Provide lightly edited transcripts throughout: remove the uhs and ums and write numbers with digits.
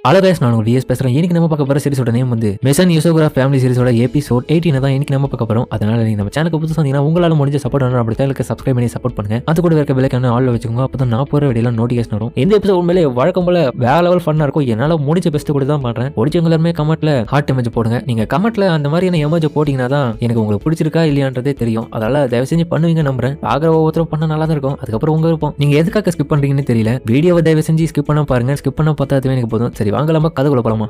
Hello guys, நான் உங்க DS பேசுறேன். இன்னைக்கு நம்ம பார்க்க போற சீரிஸோட நேம் வந்து மிஷன் யூசோகிரா ஃபேமிலி சீரிஸோட எபிசோட் 18 தான் இன்னைக்கு நம்ம பார்க்க போறோம். அதனால நீங்க நம்ம சேனலுக்கு புதுசா வந்தீங்கன்னா உங்களால முடிஞ்ச சப்போர்ட் பண்ணணும். அப்படி சேனலுக்கு சப்ஸ்கிரைப் பண்ணி சப்போர்ட் பண்ணுங்க. அது கூட இருக்க பெல் ஐகானை ஆல்ல வச்சுக்கோங்க. அப்பதான் நான் போற வீடியோல நோட்டிஃபிகேஷன் வரும். இந்த எபிசோட் உண்மையிலே வழக்கம் போல வேற லெவல் ஃபன்னா இருக்கும். என்னால முடிஞ்ச பெஸ்ட் கூட தான் பண்றேன். முடிஞ்சவங்க எல்லாருமே கமெண்ட்ல ஹார்ட் எமோஜி போடுங்க. நீங்க கமெண்ட்ல அந்த மாதிரியான எமோஜி போட்டீங்கன்னா தான் எனக்கு உங்களுக்கு பிடிச்சிருக்கா இல்லையான்றதே தெரியும். அதனால தயவு செஞ்சு பண்ணுவீங்க நம்புறேன். ஆகிற ஒவ்வொருத்தரும் பண்ண நல்லா தான் இருக்கும். அதுக்கப்புறம் உங்க இருப்போம். நீங்க எதுக்காக ஸ்கிப் பண்றீங்கன்னு தெரியல. வீடியோவை தயவு செஞ்சு ஸ்கிப் பண்ண பாருங்க. ஸ்கிப் பண்ண பார்த்தாதுவே எனக்கு போதும். சரி வாங்க நம்ம கதை போலாமா.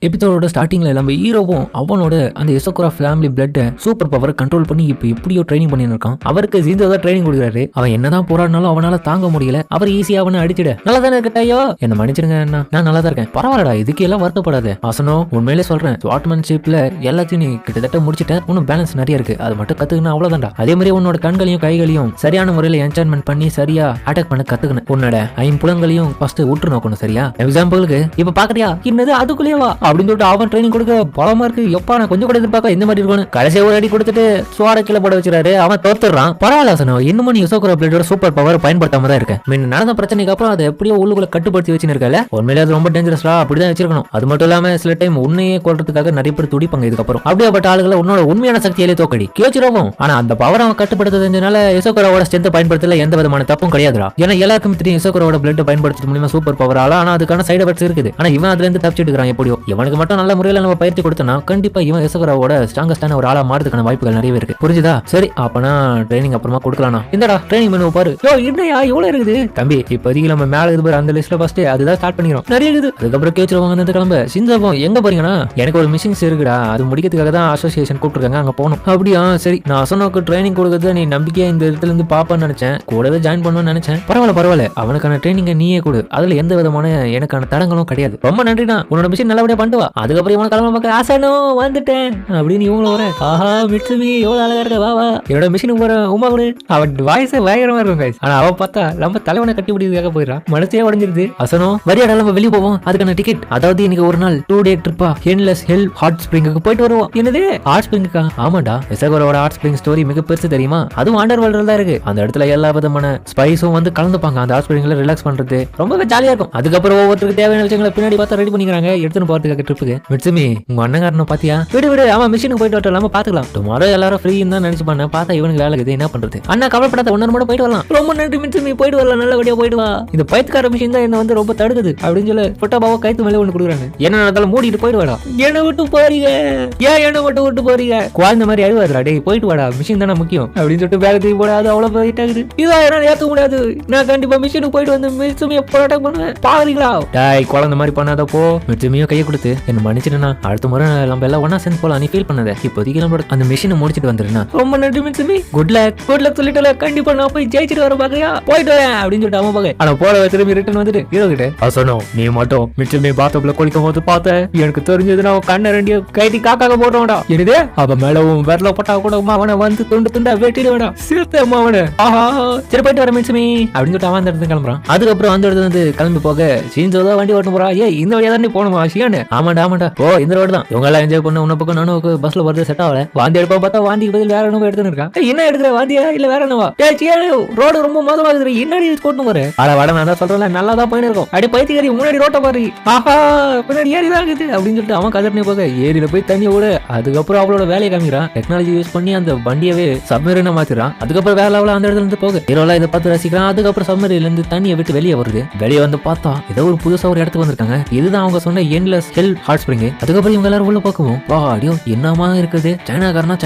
எபிசோடோட ஸ்டார்டிங்ல நம்ம ஹீரோவும் அவனோட அந்த யசோகுரா ஃபேமிலி பிளட்டை சூப்பர் பவரை கண்ட்ரோல் பண்ணி இப்போ எப்படியோ ட்ரைனிங் பண்ணி இருக்கான். அவருக்கு ஜிந்தோ தான் ட்ரைனிங் கொடுக்குறாரு. அவன் என்னதான் போராடினாலும் அவனால தாங்க முடியல. அவர் ஈஸியா அவனை அடிச்சிட. நல்லா தானே இருக்கட்டையோ, என்ன மன்னிச்சிருங்க அண்ணா, நான் நல்லா தான் இருக்கேன், பரவாயில்லடா, இதுக்கு எல்லாம் வருத்தப்படாத. ஆசனோ உண்மையிலே சொல்றேன், ஸ்வாட்மேன்ஷிப்ல எல்லாத்தையும் நீ கிட்டத்தட்ட முடிச்சிட்ட. இன்னும் பேலன்ஸ் நிறைய இருக்கு, அது மட்டும் கத்துக்கணும், அவ்வளவுதான்டா. அதே மாதிரி உன்னோட கண்களையும் கைகளையும் சரியான முறையில் என்சான்மெண்ட் பண்ணி சரியா அட்டாக் பண்ண கத்துக்கணும். உன்னோட ஐம்புலங்களையும் ஃபர்ஸ்ட் உற்று நோக்கணும். சரியா? எக்ஸாம்பிளுக்கு இப்ப பாக்குறியா, என்னது அதுக்குள்ளேவா அப்படின்னு சொல்லிட்டு அவன் ட்ரைனிங் கொடுக்க பலமா இருக்கு. எப்பா நான் கொஞ்சம் கூட எதிர்பார்க்க இந்த மாதிரி இருக்கணும். கடைசியா ஒரு அடி கொடுத்துட்டு சுவாட கீழே போட வச்சிருக்காரு. அவன் தோத்துறான். பரவாயில்ல சனோ, இன்னும் நீ யூசோகுரா பிளேடோட சூப்பர் பவர் பயன்படுத்தாம தான் இருக்கேன். முன்ன நடந்த பிரச்சனைக்கு அப்புறம் அதை எப்படியோ உள்ளுக்குள்ள கட்டுப்படுத்தி வச்சுன்னு இருக்கல. உண்மையிலே அது ரொம்ப டேஞ்சரஸ்டா, அப்படிதான் வச்சிருக்கணும். அது மட்டும் இல்லாம சில டைம் உன்னையே கொள்றதுக்காக நிறைய பேர் துடிப்பாங்க. இதுக்கப்புறம் அப்படியேப்பட்ட ஆளுகளை உன்னோட உண்மையான சக்தியிலே தோக்கடி கேச்சிரோவும். ஆனா அந்த பவர் அவன் கட்டுப்படுத்த தெரிஞ்சனால யூசோகுராவோட ஸ்ட்ரென்த் பயன்படுத்தல எந்த விதமான தப்பும் கிடையாதுடா. ஏன்னா எல்லாருக்கும் தெரியும் யூசோகுராவோட பிளட் பயன்படுத்த முடியுமா சூப்பர் பவர் ஆல. ஆனா அதுக்கான சைடு எஃபெக்ட்ஸ் இருக்குது. ஆனா இவன் அதுல இருந்து தப்பிச்சிட்டு இருக்கான். எப்படியோ இவனுக்கு மட்டும் நல்ல முறையில நம்ம பயிற்சி கொடுத்தனா கண்டிப்பா இவன் யசோகுராவோட ஸ்ட்ராங்கஸ்டான ஒரு ஆளா மாறதுக்கான வாய்ப்புகள் நிறையவே இருக்கு. புரிஞ்சுதா? சரி அப்பனா ட்ரைனிங் அப்புறமா கொடுக்கலாம்னா. இந்தடா ட்ரைனிங் மெனு பாரு. யோ என்னையா இவ்வளவு இருக்குது தம்பி. இப்போதைக்கு நம்ம மேல இது பாரு, அந்த லிஸ்ட்ல ஃபர்ஸ்ட் அதுதான் ஸ்டார்ட் பண்ணிக்கிறோம். நிறைய இருக்குது. அதுக்கப்புறம் கேச்சிருவாங்க அந்த கிளம்ப. சிந்தாபம் எங்க போறீங்கன்னா, எனக்கு ஒரு மிஷின்ஸ் இருக்குடா, அது முடிக்கிறதுக்காக தான் அசோசியேஷன் கூப்பிட்டுருக்காங்க, அங்க போகணும். அப்படியா சரி, நான் அசனோக்கு ட்ரைனிங் கொடுக்கறது நீ நம்பிக்கையா இந்த இடத்துல இருந்து பாப்பான்னு நினைச்சேன். கூடவே ஜாயின் பண்ணுவேன்னு நினைச்சேன். பரவாயில்ல, அவனுக்கான ட்ரைனிங்கை நீயே கொடு. அதுல எந்த விதமான எனக்கான தடங்களும் கிடையாது. ரொம்ப நன்றிடா, உன்னோட மிஷின் நல்லபடியா பண்ணிட்டு வா. அதுக்கப்புறம் இவனை கிளம்ப பார்க்க ஆசனோ வந்துட்டேன் அப்படின்னு இவங்களும் வர. ஆஹா மிட்சுமி எவ்வளவு அழகா இருக்க, வா வா என்னோட மிஷினுக்கு போற உமா கூட. அவன் வாய்ஸே பயங்கரமா இருக்கும் கைஸ். ஆனா அவன் பார்த்தா நம்ம தலைவனை கட்டி பிடிக்கிறதுக்காக போயிடறான். மனசே உடஞ்சிருது. அசனோ வரியாடா நம்ம வெளியே போவோம், அதுக்கான டிக்கெட், அதாவது இன்னைக்கு ஒரு நாள் 2 டே ட்ரிப்பா என்லெஸ் ஹெல் ஹாட் ஸ்பிரிங்குக்கு போயிட்டு வருவோம். என்னது ஹாட் ஸ்பிரிங்குக்கா? ஆமாடா, யசோகுராவோட ஹாட் ஸ்பிரிங் ஸ்டோரி மிக பெருசு தெரியுமா. அதுவும் அண்டர் வேர்ல்ட்ல தான் இருக்கு. அந்த இடத்துல எல்லா விதமான ஸ்பைஸும் வந்து கலந்துப்பாங்க. அந்த ஹாட் ஸ்பிரிங்ல ரிலாக்ஸ் பண்றது ரொம்பவே ஜாலியா இருக்கும். அதுக்கப்புறம் ஒவ்வொருத்தருக்கு தேவையான விஷயங்களை பின்னாடி பார்த்தா ரெடி பண்ணிக்கிறாங்க எடுத்துன்னு போறதுக்காக ட்ரிப்புக்கு. மிட்சுமி உங்க அண்ணன் பாத்தியா? விடு அவன் மிஷினுக்கு போயிட்டு வரலாம், பாத்துக்கலாம். டுமாரோ எல்லாரும் ஃப்ரீன்னு தான் நினைச்சு பண்ண பார்த்தா இவனுக்கு வேலை இருக்குது. என்ன பண்றது? அண்ணா கவலைப்படாத, ஒன்னு மட்டும் போயிட்டு வரலாம். ரொம்ப நன்றி மிட்சுமி, போயிட்டு வரலாம், நல்லபடியா போயிட்டு வா. இந்த பைத்துக்கார மிஷின் தான் என்ன வந்து ரொம்ப தடுக்குது அப்படின்னு சொல்லி புட்டாபாவை கைத்து மேலே ஒண்ணு கொடுக்குறாங்க. என்ன நடந்தாலும் மூடிட்டு போயிட்டு வாடா. என்ன விட்டு போறீங்க? ஏன் என்ன மட்டும் விட்டு போறீங்க? குழந்தை மாதிரி அழுவாதுடா, டேய் போயிட்டு வாடா, மிஷின் தானே முக்கியம் அப்படின்னு சொல்லிட்டு பேக் தூக்கி போட. அது அவ்வளவு போயிட்டு ஆகுது. இதான் என்னால ஏற்க முடியாது. நான் கண்டிப்பா மிஷினுக்கு போயிட்டு வந்து மிட்சுமியை போராட்டம் பண்ணுவேன். பாக்குறீங்களா? டாய் குழந்தை மாதிரி பண்ணாத போ. மிட்சுமியும் கையை கொடுத்து என்ன மன்னிச்சிடுனா, அடுத்த முறை நம்ம எல்லாம் ஒன்னா சேர்ந்து போலாம், நீ ஃபீல் பண்ணாத. இப்போதைக்கு நம்மளோட அந்த மிஷினை முடிச்சிட்டு வந்துருனா. ரொம்ப நன்றி மிட்சுமி, குட் லக் சொல்லிட்டு கண்டிப்பா நான் போய் ஜெயிச்சிட்டு வர பாக்கையா, போயிட்டு வரேன் அப்படின்னு சொல்லிட்டு அவன் பாக்க. ஆனா போட திரும்பி ரிட்டர்ன் வந்துட்டு ஹீரோ கிட்ட அசனோ நீ மட்டும் மிட்சுமி பாத்ரூம்ல குளிக்கும் போது பார்த்தேன், எனக்கு தெரிஞ்சதுன்னா கண்ணை ரெண்டியும் கைதி காக்காக போட்டோம்டா. என்னது அவன் மேலவும் விரல போட்டா கூட அவனை வந்து துண்டு துண்டா வெட்டிடு வேடா சிறுத்தை அவனை. ஆஹா சரி போயிட்டு வர மிட்சுமி அப்படின்னு சொல்லிட்டு அவன் அந்த இடத்துல கிளம்புறான். அதுக்கப்புறம் அந்த இடத்துல வந்து கிளம்பி போக சீன்சோதா வண்டி ஓட்டு போறா. ஏ இந்த வழியா தான் போகணுமா ஷியானு? ஆமாண்டா ஓ இந்த ரோடு தான். இவங்க எல்லாம் என்ஜாய் பண்ண உன்ன பக்கம் நானும் பஸ்ல வரது செட் ஆகல. வாந்தி எடுப்பா பார்த்தா வாந்திக்கு பதில் வேற என்ன எடுத்துன்னு இருக்கான். என்ன எடுக்கிற வாந்தியா இல்ல வேற என்னவா? ரோடு ரொம்ப மோசமா இருக்குது, என்னடி போட்டு போற? அட வட நான் தான் சொல்றேன், நல்லா தான் போயின்னு இருக்கும். அடி பைத்தியக்காரி முன்னாடி ரோட்ட பாரு. ஆஹா பின்னாடி ஏரி தான் இருக்குது அப்படின்னு சொல்லிட்டு அவன் கதறனே போக ஏரியில போய் தண்ணியை விட. அதுக்கப்புறம் அவளோட வேலையை காமிக்கிறான். டெக்னாலஜி யூஸ் பண்ணி அந்த வண்டியவே சப்மரீனா மாத்திரான். அதுக்கப்புறம் வேற லெவல்ல அந்த இடத்துல இருந்து போக ஹீரோலாம் இதை பார்த்து ரசிக்கிறான். அதுக்கப்புறம் சப்மரீன்ல இருந்து தண்ணியை விட்டு வெளியே வருது. வெளியே வந்து பார்த்தா ஏதோ ஒரு புதுசா ஒரு இடத்துக்கு வந்திருக்காங்க. இதுதான் அவங்க சொன்ன என்லெஸ் ஹெல் ஹாட் ஸ்பிரிங். அதுக்கப்புறம் இவங்க எல்லாரும் உள்ள பார்க்கவும் வா அடியோ என்னமா இருக்குது. சைனாக்காரன்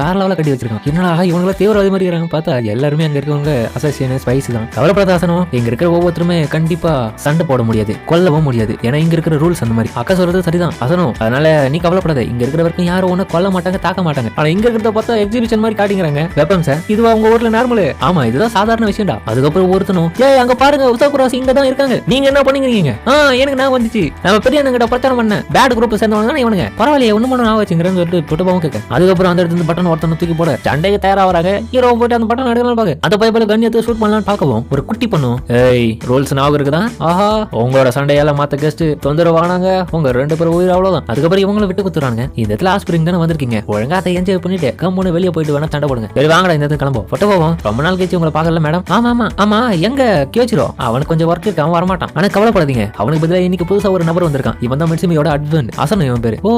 வேற லெவல்ல கட்டி வச்சிருக்கான். என்னடா இவங்கள தீவிரவாதி மாதிரி இருக்காங்க பார்த்தா எல்லாருமே அங்க இருக்கவங்க அசோசியேஷன் ஸ்பைஸ் தான். கவலைப்படாதாசனம், இங்க இருக்கிற ஒவ்வொருத்தருமே கண்டிப்பா சண்டை போட முடியாது, கொல்லவும் முடியாது. ஏன்னா இங்க இருக்கிற ரூல்ஸ் அந்த மாதிரி. அக்கா சொல்றது சரிதான் அசனம், அதனால நீ கவலைப்படாத. இங்க இருக்கிற வரைக்கும் யாரும் ஒண்ணு கொல்ல மாட்டாங்க, தாக்க மாட்டாங்க. ஆனா இங்க இருக்கிறத பார்த்தா எக்ஸிபிஷன் மாதிரி காட்டிக்கிறாங்க வெப்பன்ஸ். இதுவா உங்க ஊர்ல நார்மல்? ஆமா இதுதான் சாதாரண விஷயம்டா. அதுக்கப்புறம் ஒருத்தனும் ஏய் அங்க பாருங்க யுசோகுரா இங்க தான் இருக்காங்க, நீங்க என்ன பண்ணிக்கிறீங்க? எனக்கு நான் வந்துச்சு, நம்ம பெரிய அண்ணங்கிட்ட பிரச்சாரம் பண்ண பேட் குரூப் சேர்ந்தவங்க தான் இவனுங்க பரவாயில்லையே ஒண்ணு பண்ண வச்சுங்கிறேன்னு சொல்லிட்டு புட்டபாவும் கேட்க. அதுக்கப்புறம் அந்த இடத்துல பட்டன் ஒருத்தனை தூக்கி போட சண்டைக்கு தயாராகிறாங்க. ஹீரோ போயிட்டு அந்த பட்டன் எடுக்கலாம் பாக்க அந்த பைப்பில் கண்ணியத்தை ஷூட் பண்ணலாம்னு பார்க்கவும் ஒரு குட்டி பண்ணும். ஏய் ரூல்ஸ் ஞாபகம் இருக்குதா? ஆஹா உங்களோட சண்டையால மத்த கெஸ்ட் தொந்தரவு வாங்கினாங்க, உங்க 2 பேரும் உயிர் அவ்வளவுதான். அதுக்கப்புறம் இவங்களை விட்டு குத்துறாங்க. இந்த இடத்துல ஆஸ்பிரிங் தானே வந்திருக்கீங்க, ஒழுங்கா அதை என்ஜாய் பண்ணிட்டு கம்முன்னு வெளியே போயிட்டு வேணா சண்டை போடுங்க. சரி வாங்கடா இந்த இடத்துல கிளம்பும். புட்டபாவும் ரொம்ப நாள் கழிச்சு உங்களை பார்க்கல மேடம். ஆமா ஆமா ஆமா எங்க கியோச்சிரோ அவனுக்கு கொஞ்சம் ஒர்க் இருக்கு, அவன் வரமாட்டான். ஆனா கவலைப்படாதீங்க, அவனுக்கு பதிலாக இன்னைக்கு புதுசா ஒரு நபர் வந்திருக்கான். இவன் தான் மிட்சுமியோட ஹஸ்பண்ட் அசனோ. இவன் பேரு. ஓ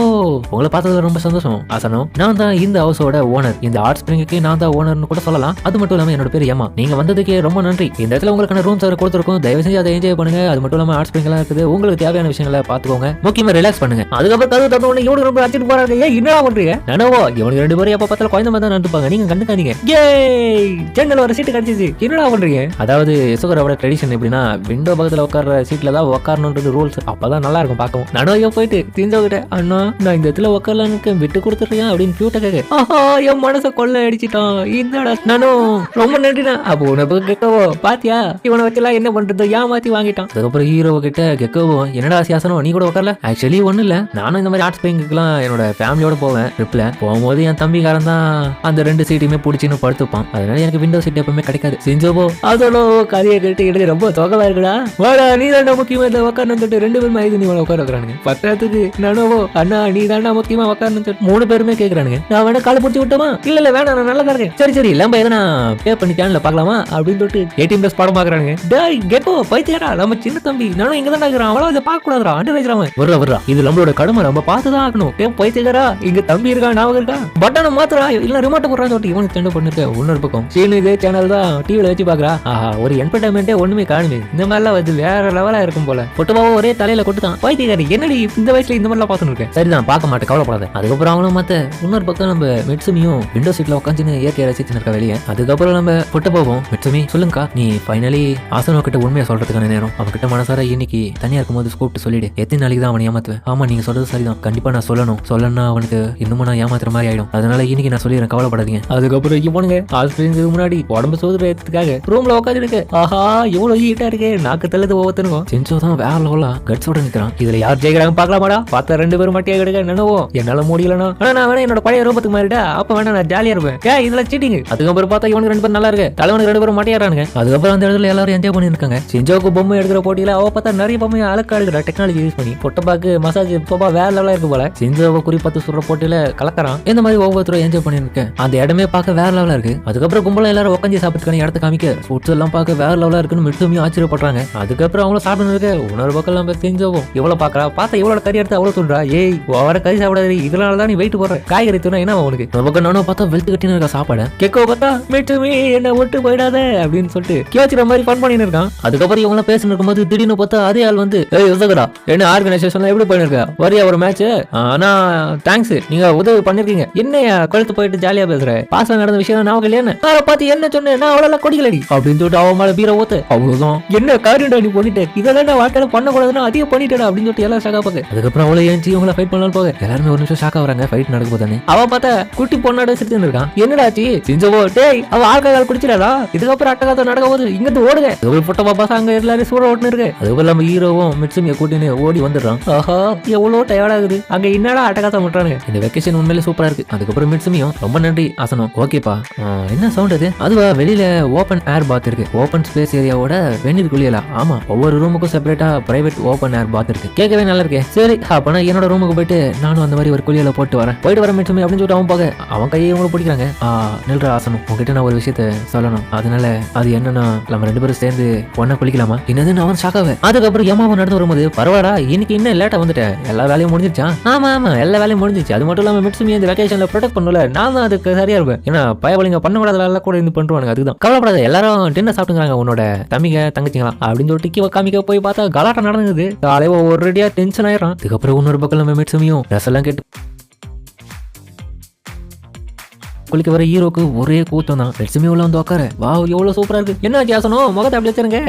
உங்களை பார்த்ததுல ரொம்ப சந்தோஷம் அசனோ. நான் தான் இந்த ஹவுஸோட ஓனர். இந்த ஆர்ட் ஸ்பிரிங்க்கு நான் தான் ஓனர்னு கூட சொல்லலாம். அது மட்டும் இல்லாம என்னோட பேர் ஏமா. நீங்க வந்ததுக்கே ரொம்ப நன்றி. இந்த இடத்துல உங்களுக்கான ரூம்ஸ் கொடுத்துருக்கோம், தயவு செஞ்சு அதை என்ஜாய் பண்ணுங்க. அது மட்டும் இல்லாம ஆர்ட் ஸ்பிரிங் எல்லாம் இருக்குது, உங்களுக்கு தேவையான விஷயங்களை பாத்துக்கோங்க, முக்கியமா ரிலாக்ஸ் பண்ணுங்க. அதுக்கப்புறம் கதவு தந்த உடனே இவனுக்கு ரொம்ப அடிச்சிட்டு போறாங்க. ஏன் என்னடா பண்றீங்க? நானவோ இவனுக்கு 2 பேரும் எப்ப பார்த்தாலும் குழந்தை மாதிரி தான் நடந்துப்பாங்க, நீங்க கண்டுக்காதீங்க. ஏய் ஜன்னல் ஒரு சீட்டு கிடைச்சிச்சு, என்னடா பண்றீங்க? அதாவது எசோகரோட ட்ரெடிஷன் எப்படின்னா விண்டோ பக்கத்துல உட்கார்ற சீட்ல தான் உட்காரணும்ன்றது ரூல்ஸ். அப்பதான் நல்லா இருக்கும் பார்க்கவும். நானோ போயிட்டு தெரிஞ்சவங்கிட்ட அண்ணா நான் இந்த இடத்துல உட்காரலான்னு விட்டு கொடுத்துறியா அப்படின்னு கியூட்டா கேட்க. ஆஹா என் மனசை கொள்ள அடிச்சிட்டான் என்னடா. நானும் ரொம்ப நன்றிண்ணா. அப்போ உனக்கு கெக்கவோ பாத்தியா இவனை வச்செல்லாம் என்ன பண்றது ஏமாத்தி வாங்கிட்டான். அதுக்கப்புறம் ஹீரோ கிட்ட கெக்கவோ என்னடா சியாசனம் நீ கூட உட்காரல? ஆக்சுவலி ஒண்ணு இல்ல, நானும் இந்த மாதிரி ஆர்ட் ஸ்பிரிங்குக்குலாம் என்னோட ஃபேமிலியோட போவேன். ட்ரிப்ல போகும்போது என் தம்பிக்காரன் தான் அந்த 2 சீட்டையுமே பிடிச்சின்னு படுத்துப்பான். அதனால எனக்கு விண்டோ சீட் எப்பவுமே கிடைக்காது. செஞ்சோபோ அதோட கதையை கேட்டு எனக்கு ரொம்ப தொகவா இருக்குடா. வாடா நீ தாண்டா முக்கியமா இந்த உட்காரணும் சொல்லிட்டு 2 பேருமே ஐது நீ உட்கார வைக்கிறானுங்க. பத்தாத்துக்கு நானோ அண்ணா நீ தாண்டா முக்கியமா உட்காரணும் சொல்லிட்டு 3 பேருமே கேட்கறானுங்க. நான் வேணா காலை பிடிச்சி விட்டோமா? இல்ல வேணாம் நான் நல்லா இருக்கேன். சரி சரி நம்ம எதனா பே பண்ணி சேனல்ல பார்க்கலாமா அப்படின்னு சொல்லிட்டு 18+ படம் பாக்குறானுங்க. டேய் கெப்போ பைத்தியடா நம்ம சின்ன தம்பி நானும் இங்க தான் இருக்கிறான், அவ்வளவு இதை பார்க்க கூடாதுடா அண்டர் வச்சிராம வர்றா இது நம்மளோட கடமை, நம்ம பார்த்துதான் ஆகணும். பைத்தியக்காரா இங்க தம்பி இருக்கா ஞாபகம் இருக்கா? பட்டனை மாத்துறா இல்ல ரிமோட்டை போடுறான்னு சொல்லிட்டு இவனுக்கு சண்டை பண்ணிருக்க. இன்னொரு பக்கம் சீனு இதே சேனல் தான் டிவில வச்சு பாக்குறா. ஆஹா ஒரு என்டர்டைன்மெண்டே ஒண்ணுமே காணுமே. இந்த மாதிரிலாம் வந்து வேற லெவலா இருக்கும் போல. பொட்டுபாவும் ஒரே தலையில கொட்டுதான். பைத்தியக்காரி என்னடி இந்த வயசுல இந்த மாதிரிலாம் பார்த்துன்னு இருக்கேன். சரிதான் பார்க்க மாட்டேன் கவலைப்படாத. அதுக்கப்புறம் அவங்களும் மத்த இன்னொரு பக்கம் நம்ம மிட்சுமியும் விண்டோ சீட்ல உட்காந்து இயற்கையை ரசிச்சுன்னு இருக்க வெளியே. அதுக்கப்புறம் நம்ம பொட்டுபாவும் மிட்சுமி சொல்லுங்கக்கா நீ ஃபைனலி ஆசனோ கிட்ட உண்மையை சொல்றதுக்கான நேரம். அவன்கிட்ட மனசார இன்னைக்கு தனியா இருக்கும்போது கூப்பிட்டு சொல்லிடு. எத்தனை நாளைக்கு தான் அவனை ஏமாத்துவேன்? ஆமா நீங்க சொல்றது சரிதான், கண்டிப்பா நான் சொல்லணும்னா அவனுக்கு இன்னும் நான் ஏமாத்துற மாதிரி ஆயிடும். அதனால இன்னைக்கு நான் சொல்லிடுறேன் கவலைப்படாதீங்க. அதுக்கப்புறம் இவனுங்க ஆஸ்பிரிங்க்கு முன்னாடி உடம்பு சோதுறதுக்காக ரூம்ல உட்காந்துருக்கு. ஆஹா எவ்வளவு ஹீட்டா இருக்கு, நாக்கு தள்ளது ஒவ்வொருத்தனுக்கும். செஞ்சோ தான் வேற லெவலா கட்ஸோட நிக்கிறான். இதுல யார் ஜெயிக்கிறாங்க பாக்கலாமாடா? பார்த்தா 2 பேரும் மட்டியா கிடக்க என்னவோ என்னால முடியலனா. ஆனா நான் வேணா என்னோட பழைய ரூபத்துக்கு மாறிட்டா அப்ப வேணா நான் ஜாலியா இருப்பேன். இதுல சீட்டிங். அதுக்கப்புறம் பார்த்தா இவனுக்கு 2 பேரும் நல்லா இருக்கு, தலைவனுக்கு 2 பேரும் மட்டியாறானுங்க. அதுக்கப்புறம் அந்த இடத்துல எல்லாரும் என்ஜாய் பண்ணி இருக்காங்க. செஞ்சோக்கு பொம்மை எடுக்கிற போட்டியில அவ பார்த்தா நிறைய பொம்மை அழகா எடுக்கிற டெக்னாலஜி யூஸ் பண்ணி பொட்டப்பாக்கு மசாஜ் சோபா வேற லெவலா இருக்கு போல. செஞ்சோவை குறிப்பாத்து சொல்ற போட்டியில கலக்கறான். இந்த மாதிரி ஒவ்வொருத்தரும் என்ஜாய் பண்ணிருக்கேன். அந்த இடமே பார்க்க வேற லெவலா இருக்கு. அதுக்கப்புறம் கும்பல எல்லாரும் உட்காந்து சாப்பிட்டுக்கான இடத்த காமிக்க ஃபுட்ஸ் எல்லாம் பார்க்க வேற லெவலா இருக்குன்னு மிட்சுமியும் ஆச்சரியப்படுறாங்க. அதுக்கப்புறம் அவங்களும் சாப்பிட்டு இருக்க உணர்வு பக்கம் நம்ம செஞ்சோம் இவ்வளவு பாக்குறா. பார்த்தா இவ்வளவு கறி எடுத்து அவ்வளவு சொல்றா. ஏய் ஓவர கறி சாப்பிடாது, இதனாலதான் நீ வெயிட் போடுற. காய்கறி தூணா என்ன உனக்கு? ஒரு பக்கம் நானும் பார்த்தா வெளுத்து கட்டின்னு இருக்க சாப்பாடு கேட்க பார்த்தா மிட்சுமி என்ன விட்டு போயிடாத அப்படின்னு சொல்லிட்டு கியோச்சிர மாதிரி ஃபன் பண்ணிட்டு இருக்கான். அதுக்கப்புறம் இவங்க பேசிட்டு இருக்கும்போது திடீர்னு பார்த்தா அதே ஆள் வந்து என்ன ஆர்கனைசேஷன்ல எப்படி பண்ணிருக்க வரியா ஒரு மேட்ச்? ஆனா தேங்க்ஸ் நீங்க உதவி பண்ணிருக்கீங்க. என்ன கழுத்து போயிட்டு ஜாலியா பேசுற? பாசம் நடந்த விஷயம் நான் இல்லையா பார்த்து என்ன சொன்னேன் நான் அவ்வளவு கொடிக்கலடி அப்படின்னு சொல்லிட்டு அவன் மேல பீர ஊத்து. அவ்வளவுதான் என்ன காரியண்டா நீ பண்ணிட்டு இதெல்லாம் நான் வாழ்க்கையில பண்ணக்கூடாதுன்னா அதிகம் பண்ணிட்டா அப்படின்னு சொல்லிட்டு எல்லாம் ஷாக்கா பாக்க. அதுக்கப்புறம் அவ்வளவு ஏஞ்சி இவங்களை ஃபைட் பண்ணலாம் போக எல்லாருமே ஒரு நிமிஷம் ஷாக்கா வராங்க. ஃபைட் நடக்க போதானே அவ பார்த்தா குட்டி பொண்ணாட சிரித்து இருக்கான். என்னடாச்சு செஞ்சவோ டேய் அவ ஆல்கஹால் குடிச்சிடாதா? இதுக்கப்புறம் அட்டகாசம் நடக்க போது இங்கிட்டு ஓடுங்க. போட்ட பாப்பா அங்க எல்லாரும் சூட ஓட்டுன்னு இருக்கு. அதுக்கப்புறம் நம்ம ஹீரோவும் மிட்சுமியை கூட்டின்னு ஓடி வந்துடுறான். ஆஹா எவ்வளவு டயர்டா இருக்குது அங்க என்னடா அட்டகாசம் பண்றாங்க. இந்த வெக்கேஷன் உண்மையில சூப்பரா இருக்கு. அதுக்கப்புறம் மிட்சுமியும் ரொம்ப நன்றி ஆசனம். ஓகேப்பா என்ன சவுண்ட் அது? அதுவா வெளியில ஓபன் ஏர் பாத் இருக்கு. ஓபன் ஸ்பேஸ் ஏரியாவோட வெந்நீர் குளியலாம். ஆமா ஒவ்வொரு ரூமுக்கும் செப்பரேட்டா பிரைவேட் ஓபன் ஏர் பாத் இருக்கு. கேட்கவே நல்லா இருக்கே. சரி அப்பனா என்னோட ரூமுக்கு போயிட்டு நானும் அந்த மாதிரி ஒரு குளியல போட்டு வரேன் மிட்சுமி அப்படின்னு சொல்லிட்டு அவன் போக அவன் கையை இவங்களை பிடிக்கிறாங்க. நில்ற ஆசனம் உங்ககிட்ட நான் ஒரு விஷயத்த சொல்லணும். அதனால அது என்னன்னா நம்ம 2 பேரும் சேர்ந்து ஒன்னா குளிக்கலாமா? என்னதுன்னு அவன் ஷாக்காவேன். அதுக்கப்புறம் ஏமாவும் நடந்து வரும்போது பரவாடா இன்னைக்கு இன்னும் லேட்டா வந்துட்டேன், எல்லா வேலையும் முடிஞ்சிருச்சா? ஆமா எல்லா வேலையும் முடிஞ்சிச்சு. அது மட்டும் இல்லாம மிட்சுமி இந்த வெக்கேஷன்ல ப்ரொடெக்ட் பண்ணல நான் தான் அதுக்கு சரியா இருப்பேன். ஏன்னா பயவலிங்க பண்ணக்கூடாத வேலை கூட இருந்து பண்றானுங்க. அதுதான் கவலைப்படாத எல்லாரும் டின்னர் சாப்பிட்டுங்கிறாங்க உன்னோட தம்பிங்க தங்கச்சிங்களா அப்படின்னு சொல்லிட்டு காமிக்க போய் பார்த்தா கலாட்டம் நடந்தது. காலையில ஒரு ரெடியா டென்ஷன் ஆயிடும். அதுக்கப்புறம் இன்னொரு பக்கம் நம்ம மிட்சுமியும் ரசெல்லாம் கேட்டு குளிக்க வர ஹீரோக்கு ஒரே கூட்டம் தான். லட்சுமி உள்ள வந்து உட்கார, வா எவ்வளவு சூப்பரா இருக்கு, என்ன ஜாசனும் முகத்தை அப்படி வச்சிருங்க.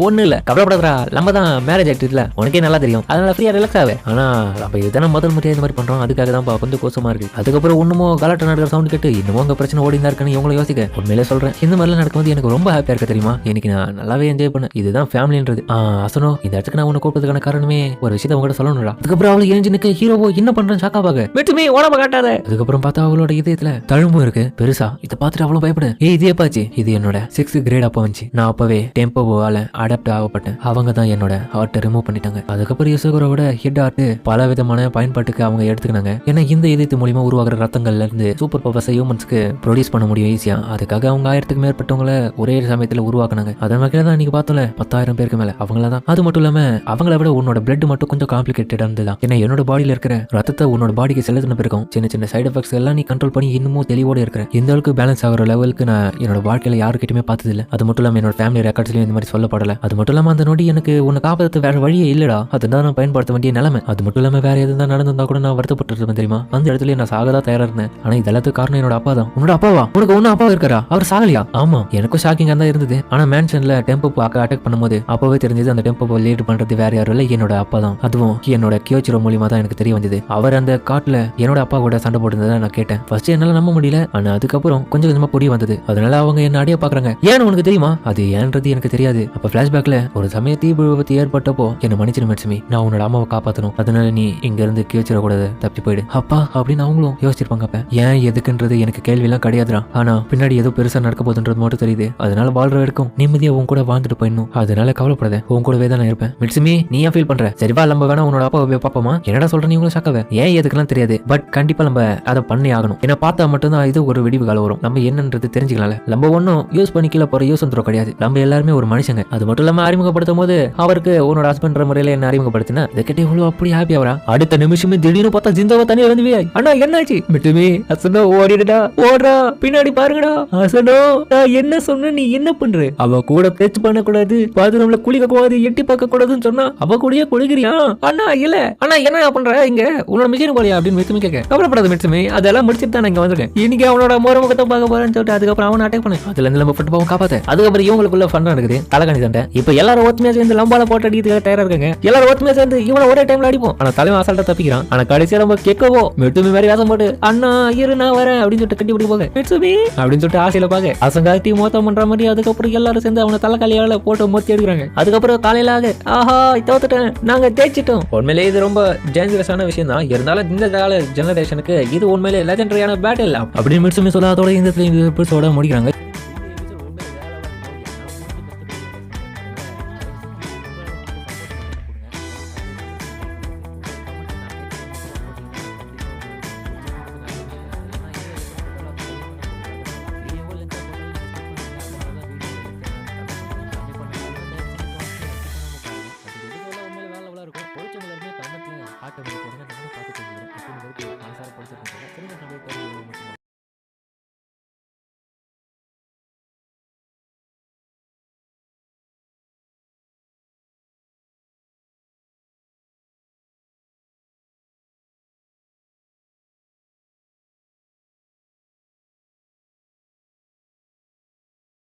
ஒண்ணு இல்ல, கவலைப்படாதா, நம்ம தான் மேரேஜ் ஆக்ட் இல்ல, உனக்கே நல்லா தெரியும், அதனால ஃப்ரீயா ரிலாக்ஸ் ஆவே. ஆனா நம்ம இதுதானே முதல் முறையா இந்த மாதிரி பண்றோம், அதுக்காக தான் கொஞ்சம் கோசமா இருக்கு. அதுக்கப்புறம் ஒண்ணுமோ கலாட்டம் நடக்கிற சவுண்ட் கேட்டு இன்னமும் உங்க பிரச்சனை ஓடிந்தா இருக்குன்னு இவங்களும் யோசிக்க. உண்மையிலே சொல்றேன், இந்த மாதிரிலாம் நடக்கும்போது எனக்கு ரொம்ப ஹாப்பியா இருக்க தெரியுமா. எனக்கு நான் நல்லாவே என்ஜாய் பண்ணேன். இதுதான் ஃபேமிலின்றது. அசனோ, இந்த இடத்துக்கு நான் உன்னை கூப்பிட்டதுக்கான காரணமே ஒரு விஷயத்தை உங்ககிட்ட சொல்லணும்டா. அதுக்கப்புறம் அவளுக்கு ஏஞ்சி நிக்க ஹீரோவோ என்ன பண்றேன் ஷாக்கா பாக்க, வெட்டுமே உடம்ப காட்டாத. அதுக்கப்புறம் பார்த்தா அவளோட இதயத்துல தழும்பு இருக்கு பெருசா. இதை பார்த்துட்டு அவ்வளவு பயப்பட, இதே பாச்சு, இது என்னோட 6th கிரேட் அப்ப வந்துச்சு. நான் அப்பவே டெம்போவால அடாப்ட் ஆகப்பட்டேன். அவங்க தான் என்னோட ஹார்ட்டை ரிமூவ் பண்ணிட்டாங்க. அதுக்கப்புறம் யுசோகரோட ஹெட் ஹார்ட் பல விதமான பயன்பாட்டுக்கு அவங்க எடுத்துக்கினாங்க. ஏன்னா இந்த இதயத்து மூலியமா உருவாகிற ரத்தங்கள்ல இருந்து சூப்பர் பவர்ஸ் ஹியூமன்ஸ்க்கு ப்ரொடியூஸ் பண்ண முடியும் ஈஸியா. அதுக்காக அவங்க 1000க்கு மேற்பட்டவங்களை ஒரே சமயத்துல உருவாக்குனாங்க. அதன் வகையில தான் நீங்க பார்த்தோம்ல 10,000 பேருக்கு மேல அவங்கள தான். அது மட்டும் இல்லாம அவங்கள விட உன்னோட பிளட் மட்டும் கொஞ்சம் காம்ப்ளிகேட்டடா இருந்ததுதான். ஏன்னா என்னோட பாடியில இருக்கிற ரத்தத்தை உன்னோட பாடிக்கு செலுத்தின பிறகும் சின்ன சின்ன சைடு எஃபெக்ட்ஸ் எல்லாம் நீ கண்ட்ரோல் பண்ணி இன்னமும் தெளிவோட இருக்கிறேன். இந்த அளவுக்கு பேலன்ஸ் ஆகிற லெவலுக்கு நான் என்னோட வாழ்க்கையில யாருக்கிட்டுமே பார்த்தது இல்லை. அது மட்டும் இல்லாம என்னோட ஃபேமிலி ரெக்கார்ட்ஸ்லயும் இந்த மாதிரி சொல்லப்படல. அது மட்டும் இல்லாம அந்த நொடி எனக்கு உன்னை காப்பாற்ற வேற வழியே இல்லடா, அதுதான் நான் பயன்படுத்த வேண்டிய நிலைமை. அது மட்டும் இல்லாம வேற எதுதான் நடந்திருந்தா கூட நான் வருத்தப்பட்டு தெரியுமா. அந்த இடத்துல நான் சாகதா தயாரா இருந்தேன். ஆனா இதெல்லாத்துக்கு காரணம் என்னோட அப்பா தான். உன்னோட அப்பாவா? உனக்கு ஒன்னும் அப்பா இருக்காரா? அவர் சாகலையா? ஆமா, எனக்கும் ஷாக்கிங்கா தான் இருந்தது. ஆனா மேன்ஷன்ல டெம்போ அட்டாக் பண்ணும்போது அப்பவே தெரிஞ்சது அந்த டெம்போ லீட் பண்றது வேற யாரும் இல்ல, என்னோட அப்பா தான். அதுவும் என்னோட கியோச்சிரோ மூலியமா தான் எனக்கு தெரிய வந்தது. அவர் அந்த காட்டுல என்னோட அப்பா கூட சண்டை போட்டுருந்ததை நான் கேட்டேன். ஃபர்ஸ்ட் என்னால நம்ப முடியல, ஆனா அதுக்கப்புறம் கொஞ்சம் கொஞ்சமா புரிய வந்தது. அதனால அவங்க என்ன அடைய பாக்குறாங்க. ஏன்னு உனக்கு தெரியுமா? அது ஏன்றது எனக்கு தெரியாது. அப்ப பிளாஷ்பேக்ல ஒரு சமயம் தீ விபத்து ஏற்பட்டப்போ என்ன மன்னிச்சிரு மெட்சுமி, நான் உன்னோட அம்மாவை காப்பாத்தணும், அதனால நீ இங்க இருந்து கியோச்சிரோ கூட தப்பி போயிடு அப்பா அப்படின்னு அவங்களும் யோசிச்சிருப்பாங்க. அப்ப ஏன் எதுக்குன்றது எனக்கு கேள்வி எல்லாம் கிடையாதுடா. ஆனா பின்னாடி ஏதோ பெருசா நடக்க போகுதுன்றது மட்டும் தெரியுது. அதனால வாழ்ற வரைக்கும் நிம்மதியா உன் கூட வாழ்ந்துட்டு போயிடணும். அதனால கவலைப்படாத, உன் கூடவே தான் நான் இருப்பேன். மிட்சுமி, நீ ஏன் ஃபீல் பண்ற? சரிவா, நம்ம வேணா உன்னோட அப்பாவை பாப்போமா? என்னடா சொல்ற நீ? உங்களும் ஷாக்காவே. ஏன் எதுக்கெல்லாம் தெரியாது, பட் கண்டிப்பா நம்ம அதை பண்ணி ஆகணும். ஏன்னா பார்த்தா மட்டும்தான் இது ஒரு விடிவு காலம் வரும். நம்ம என்னன்றது தெரிஞ்சுக்கலாம்ல. நம்ம ஒன்னும் யூஸ் பண்ணிக்கல போற யூஸ் வந்துடும் கிடையாது. நம்ம எல்லாருமே ஒரு மனுஷங்க. அது மட்டும் இல்லாம அறிமுகப்படுத்தும் போது அவருக்கு உன்னோட ஹஸ்பண்ட் முறையில என்ன அறிமுகப்படுத்தினா இதை கேட்டு இவ்வளவு அப்படி ஹாப்பி ஆவரா. அடுத்த நிமிஷமே திடீர்னு பார்த்தா ஜிந்தாவா தனியா வந்து அண்ணா என்னாச்சு? மிட்டுமே அசனோ ஓடிடுடா, ஓடுறா, பின்னாடி பாருங்கடா. அசனோ, நான் என்ன சொன்ன, நீ என்ன பண்ற? அவ கூட பேச்சு பண்ண கூடாது, பாத்ரூம்ல குளிக்க கூடாது, எட்டி பார்க்க கூடாதுன்னு சொன்னா அவ கூடயே குளிக்கிறியா? அண்ணா இல்ல, அண்ணா என்ன பண்ற இங்க? உன்னோட மிஷின் போலியா அப்படின்னு மிட்சுமி கேட்க. கவலைப்படாத மிட்சுமி, அதெல்லாம் முடிச்சுட்டு தான் இங்க வந்திருக்கேன். இன்னைக்கு அவனோட முகத்தை பார்க்க போறேன்னு சொல்லிட்டு அதுக்கப்புறம் அவனை அட்டாக் பண்ணு. அதுல இருந்து நம்ம பட்டு காப்பாத்த. அதுக்கப்புறம் இவங்களுக்குள்ள ஃபன் நடக்குது, தலைகாணி சண்டை. இப்ப எல்லாரும் ஒத்துமையா சேர்ந்து லம்பால போட்டு அடிக்கிறதுக்காக தயாரா இருக்காங்க. எல்லாரும் ஒத்துமையா சேர்ந்து இவனை ஒரே டைம்ல அடிப்போம். ஆனா தலைவன் அசால்ட்டா தப்பிக்கிறான். ஆனா கடைசியா நம்ம கேட்கவோ மிட்சுமி மாதிரி வேஷம் போட்டு அண்ணா இரு நான் வரேன் அப்படின்னு சொல்லிட்டு கட்டி பிடி போக மிட்சுமி அப்படின்னு சொல்லிட்டு ஆசையில பாக்க அசங்காட்டி மோத்தம் பண்ற மாதிரி. அதுக்கப்புறம் எல்லாரும் சேர்ந்து அவனை தலைக்காலியால போட்டு மொத்தி எடுக்கிறாங்க. அதுக்கப்புறம் காலையில ஆக ஆஹா தோத்துட்டேன், நாங்க தேய்ச்சிட்டோம். உண்மையிலே இது ரொம்ப டேஞ்சரஸான விஷயம் தான். இருந்தாலும் இந்த கால ஜெனரேஷனுக்கு இது உண்மையிலே லெஜெண்டரியான பேட்டில் அப்படின்னு மிட்சுமி சொல்லாதோட இந்த எபிசோட முடிக்கிறாங்க.